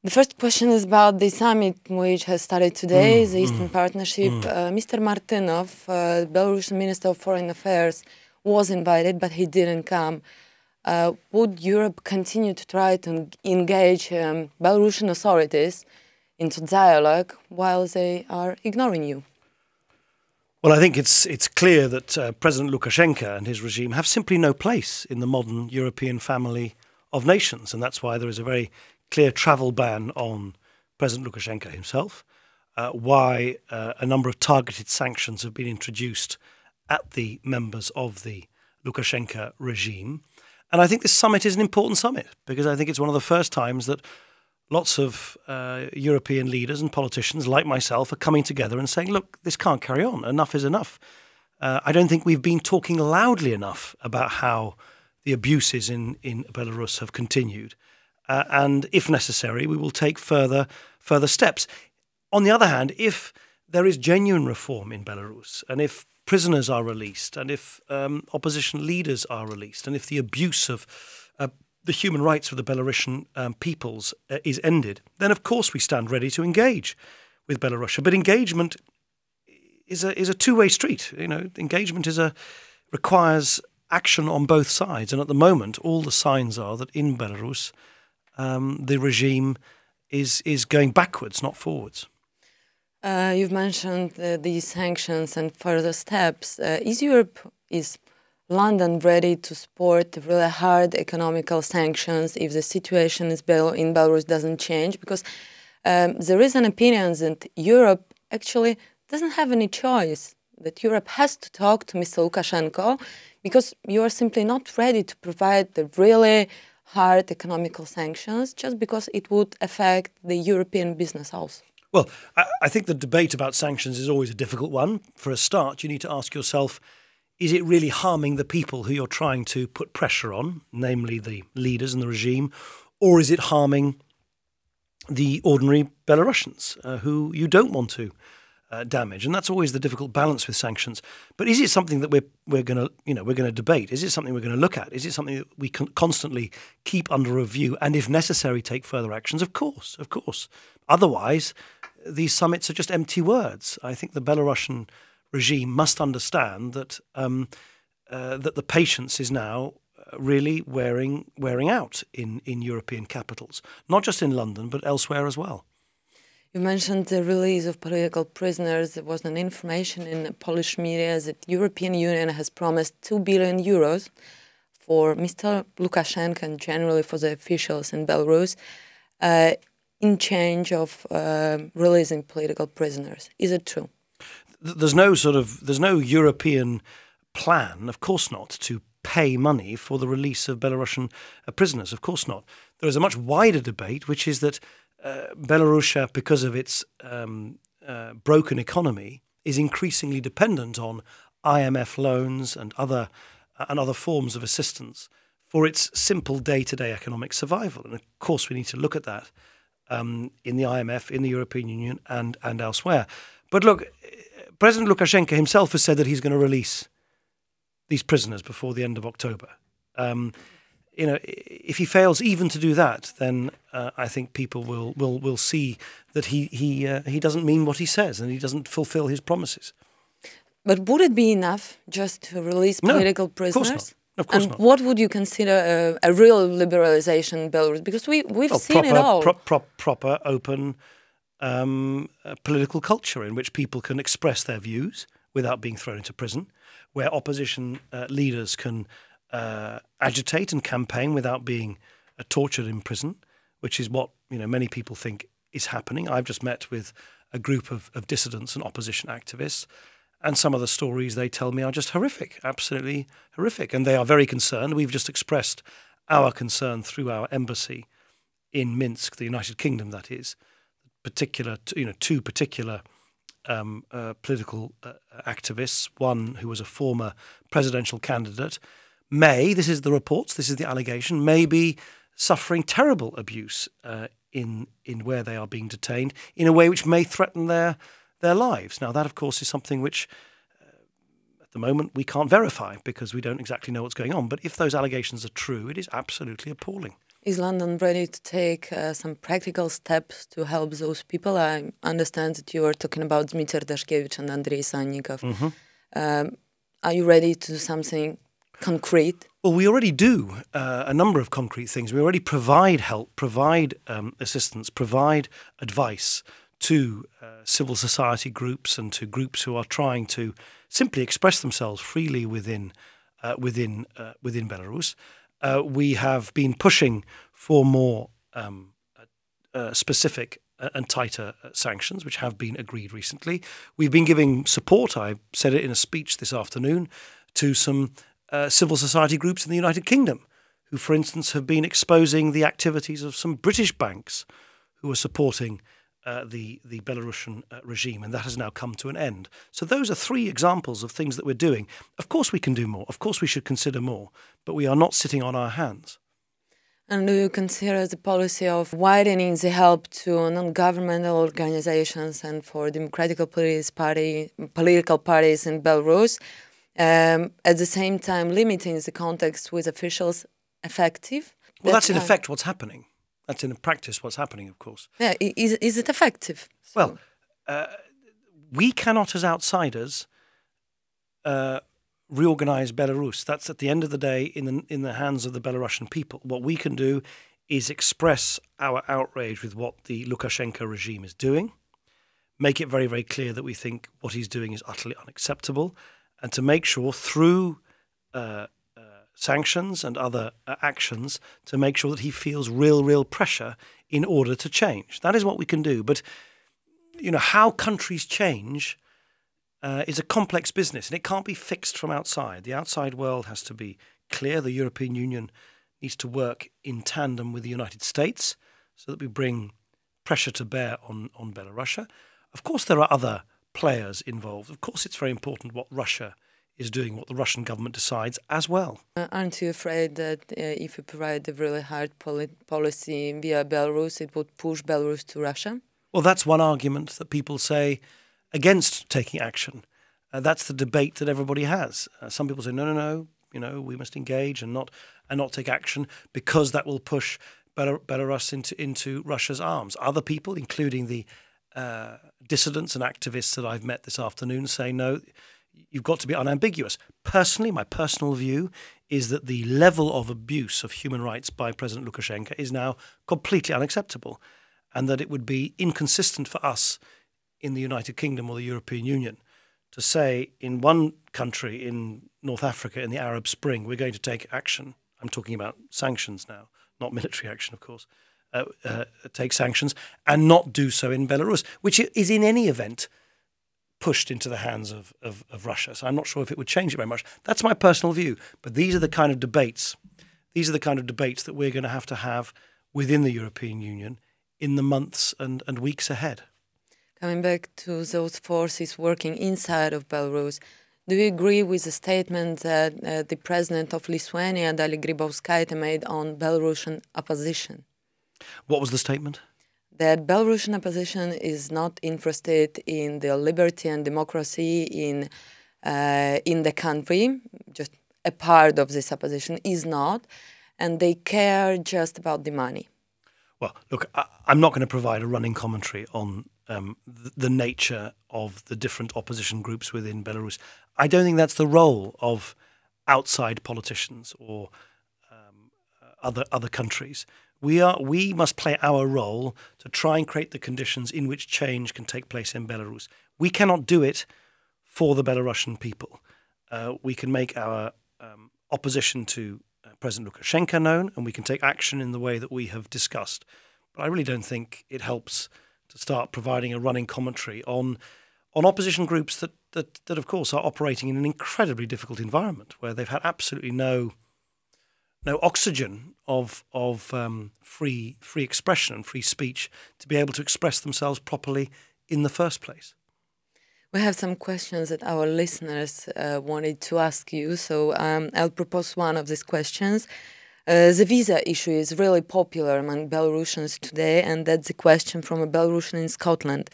The first question is about the summit which has started today, the Eastern Partnership. Mr. Martynov, Belarusian Minister of Foreign Affairs, was invited, but he didn't come. Would Europe continue to try to engage Belarusian authorities into dialogue while they are ignoring you? Well, I think it's clear that President Lukashenko and his regime have simply no place in the modern European family of nations, and that's why there is a very clear travel ban on President Lukashenko himself, why a number of targeted sanctions have been introduced at the members of the Lukashenko regime. And I think this summit is an important summit because I think it's one of the first times that lots of European leaders and politicians like myself are coming together and saying, look, this can't carry on. Enough is enough. I don't think we've been talking loudly enough about how the abuses in Belarus have continued. And if necessary, we will take further steps. On the other hand, if there is genuine reform in Belarus, and if prisoners are released, and if opposition leaders are released, and if the abuse of the human rights of the Belarusian peoples is ended, then of course we stand ready to engage with Belarus. But engagement is a two-way street. You know, engagement requires action on both sides, and at the moment, all the signs are that in Belarus, the regime is going backwards, not forwards. You've mentioned these sanctions and further steps. Is London ready to support really hard economical sanctions if the situation in Belarus doesn't change? Because there is an opinion that Europe actually doesn't have any choice, that Europe has to talk to Mr. Lukashenko because you are simply not ready to provide the really hard economical sanctions just because it would affect the European business also. Well, I think the debate about sanctions is always a difficult one. For a start, you need to ask yourself, is it really harming the people who you're trying to put pressure on, namely the leaders and the regime, or is it harming the ordinary Belarusians who you don't want to damage? And that's always the difficult balance with sanctions. But is it something that we're going to debate? Is it something we're going to look at? Is it something that we can constantly keep under review and, if necessary, take further actions? Of course, of course. Otherwise, these summits are just empty words. I think the Belarusian regime must understand that that the patience is now really wearing out in European capitals, not just in London but elsewhere as well. You mentioned the release of political prisoners. There was an information in the Polish media that the European Union has promised 2 billion euros for Mr. Lukashenko and generally for the officials in Belarus in change of releasing political prisoners. Is it true? There's no European plan, of course not, to pay money for the release of Belarusian prisoners. Of course not. There is a much wider debate, which is that Belarus, because of its broken economy, is increasingly dependent on IMF loans and other forms of assistance for its simple day-to-day economic survival. And of course, we need to look at that in the IMF, in the European Union, and elsewhere. But look, President Lukashenko himself has said that he's going to release these prisoners before the end of October. If he fails even to do that, then I think people will see that he doesn't mean what he says and he doesn't fulfill his promises. But would it be enough just to release political prisoners? Of course not. Of course not. What would you consider a real liberalization in Belarus? Because we've seen it all. Proper, open political culture in which people can express their views without being thrown into prison, where opposition leaders can agitate and campaign without being tortured in prison, which is what many people think is happening. I've just met with a group of dissidents and opposition activists, and some of the stories they tell me are just horrific, absolutely horrific. And they are very concerned. We've just expressed our concern through our embassy in Minsk, the United Kingdom, that is, two particular political activists, one who was a former presidential candidate, this is the reports, this is the allegation, may be suffering terrible abuse in where they are being detained in a way which may threaten their lives. Now, that, of course, is something which at the moment we can't verify because we don't exactly know what's going on. But if those allegations are true, it is absolutely appalling. Is London ready to take some practical steps to help those people? I understand that you are talking about Dmitry Dashkevich and Andrei Sannikov. Are you ready to do something concrete? Well, we already do a number of concrete things. We already provide help, provide assistance, provide advice to civil society groups and to groups who are trying to simply express themselves freely within Belarus. We have been pushing for more specific and tighter sanctions, which have been agreed recently. We've been giving support, I said it in a speech this afternoon, to some civil society groups in the United Kingdom, who, for instance, have been exposing the activities of some British banks who are supporting the Belarusian regime, and that has now come to an end. So those are three examples of things that we're doing. Of course we can do more. Of course we should consider more, but we are not sitting on our hands. And do you consider the policy of widening the help to non-governmental organizations and for political parties in Belarus, at the same time limiting the contact with officials, effective? Well, that's in effect what's happening. That's in practice what's happening, of course. Yeah, is it effective? Well, we cannot, as outsiders, reorganize Belarus. That's at the end of the day in the hands of the Belarusian people. What we can do is express our outrage with what the Lukashenko regime is doing, make it very, very clear that we think what he's doing is utterly unacceptable, and to make sure through sanctions and other actions to make sure that he feels real pressure in order to change. That is what we can do. But, how countries change is a complex business, and it can't be fixed from outside. The outside world has to be clear. The European Union needs to work in tandem with the United States so that we bring pressure to bear on Belarus. Of course, there are other players involved. Of course, it's very important what Russia is doing, what the Russian government decides as well. Aren't you afraid that if you provide a really hard policy via Belarus, it would push Belarus to Russia? Well, that's one argument that people say against taking action. That's the debate that everybody has. Some people say, no, we must engage and not take action because that will push Belarus into Russia's arms. Other people, including the dissidents and activists that I've met this afternoon, say, no, you've got to be unambiguous. Personally, my personal view is that the level of abuse of human rights by President Lukashenko is now completely unacceptable, and that it would be inconsistent for us in the United Kingdom or the European Union to say in one country in North Africa in the Arab Spring, we're going to take action. I'm talking about sanctions now, not military action, of course. Take sanctions and not do so in Belarus, which is in any event pushed into the hands of Russia. So I'm not sure if it would change it very much. That's my personal view. But these are the kind of debates. These are the kind of debates that we're going to have within the European Union in the months and weeks ahead. Coming back to those forces working inside of Belarus, do you agree with the statement that the president of Lithuania, Dalia Grybauskaitė, made on Belarusian opposition? What was the statement? That Belarusian opposition is not interested in the liberty and democracy in the country. Just a part of this opposition is not, and they care just about the money. Well, look, I'm not going to provide a running commentary on the nature of the different opposition groups within Belarus. I don't think that's the role of outside politicians or other countries. We must play our role to try and create the conditions in which change can take place in Belarus. We cannot do it for the Belarusian people. We can make our opposition to President Lukashenko known, and we can take action in the way that we have discussed. But I really don't think it helps to start providing a running commentary on opposition groups that of course are operating in an incredibly difficult environment where they've had absolutely no oxygen of free expression and free speech to be able to express themselves properly in the first place. We have some questions that our listeners wanted to ask you, so I'll propose one of these questions. The visa issue is really popular among Belarusians today, and that's a question from a Belarusian in Scotland.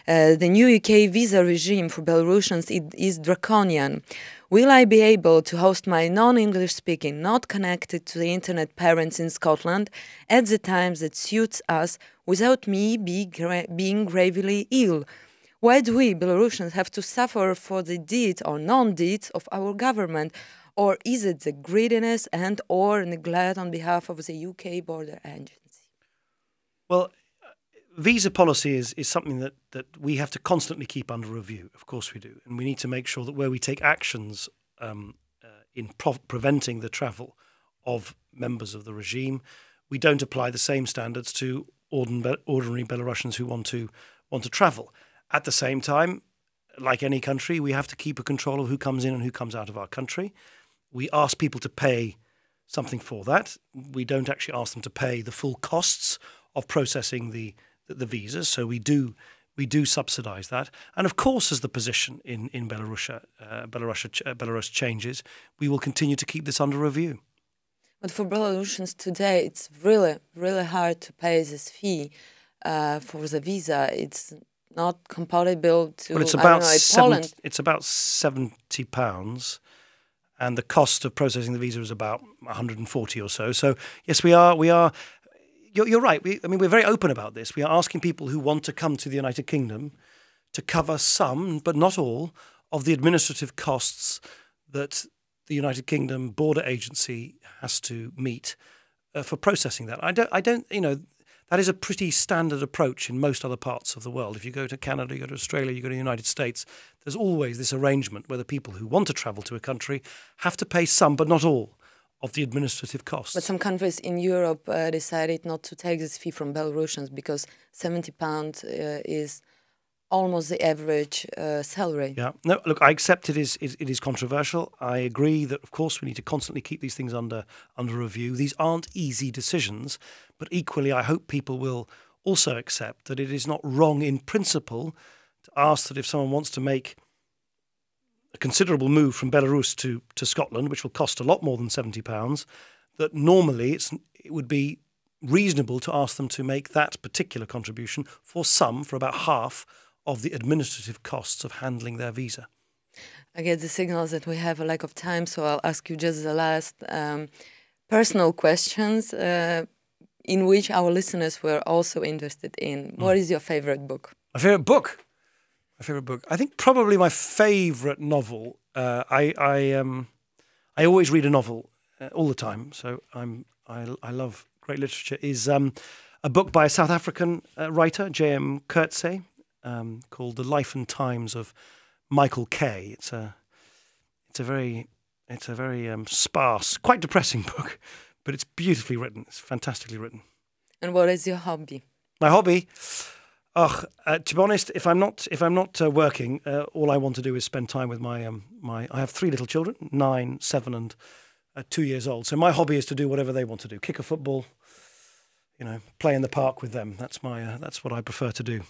The new UK visa regime for Belarusians is draconian. Will I be able to host my non-English speaking, not connected to the internet parents in Scotland at the times that suits us without me being gravely ill? Why do we, Belarusians, have to suffer for the deeds or non-deeds of our government? Or is it the greediness and or neglect on behalf of the UK border agency? Well, visa policy is something that we have to constantly keep under review. Of course we do. And we need to make sure that where we take actions in preventing the travel of members of the regime, we don't apply the same standards to ordinary Belarusians who want to travel. At the same time, like any country, we have to keep a control of who comes in and who comes out of our country. We ask people to pay something for that. We don't actually ask them to pay the full costs of processing the visas, so we do subsidise that. And of course, as the position in Belarus changes, we will continue to keep this under review. But for Belarusians today, it's really, really hard to pay this fee for the visa. It's not compatible to, well, it's about £70, and the cost of processing the visa is about 140 or so. So yes, we are. You're right. We're very open about this. We are asking people who want to come to the United Kingdom to cover some, but not all, of the administrative costs that the United Kingdom Border Agency has to meet for processing that. That is a pretty standard approach in most other parts of the world. If you go to Canada, you go to Australia, you go to the United States, there's always this arrangement where the people who want to travel to a country have to pay some, but not all, of the administrative costs. But some countries in Europe decided not to take this fee from Belarusians because £70 is almost the average salary. Yeah. No, look, I accept it is controversial. I agree that, of course, we need to constantly keep these things under review. These aren't easy decisions, but equally I hope people will also accept that it is not wrong in principle to ask that if someone wants to make a considerable move from Belarus to Scotland, which will cost a lot more than £70, that normally it would be reasonable to ask them to make that particular contribution for about half of the administrative costs of handling their visa. I get the signals that we have a lack of time, so I'll ask you just the last personal questions in which our listeners were also interested in. What is your favorite book? My favorite book? My favorite book. I think probably my favorite novel. I always read a novel all the time, so I love great literature. Is a book by a South African writer, J.M. Coetzee, called The Life and Times of Michael Kay. It's a very sparse, quite depressing book, but it's beautifully written. It's fantastically written. And what is your hobby? My hobby. To be honest, if I'm not working, all I want to do is spend time with my I have 3 little children, 9, 7, and 2 years old. So my hobby is to do whatever they want to do: kick a football, play in the park with them. That's what I prefer to do.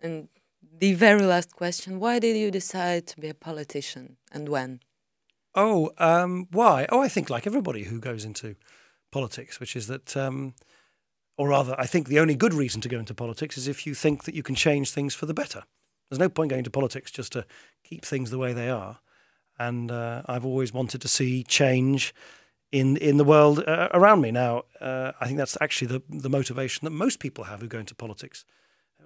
And the very last question: why did you decide to be a politician, and when? Why? I think like everybody who goes into politics, which is that. Or rather, I think the only good reason to go into politics is if you think that you can change things for the better. There's no point going into politics just to keep things the way they are. And I've always wanted to see change in the world around me. Now, I think that's actually the motivation that most people have who go into politics,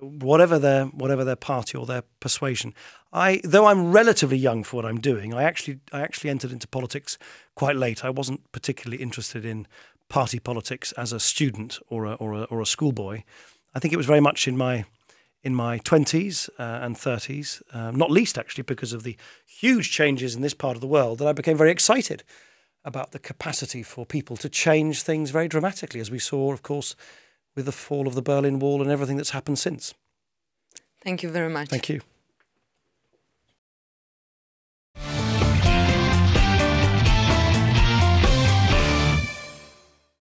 whatever their party or their persuasion. Though I'm relatively young for what I'm doing, I actually entered into politics quite late. I wasn't particularly interested in party politics as a student or a schoolboy. I think it was very much in my 20s and 30s, not least actually because of the huge changes in this part of the world, that I became very excited about the capacity for people to change things very dramatically, as we saw, of course, with the fall of the Berlin Wall and everything that's happened since. Thank you very much. Thank you.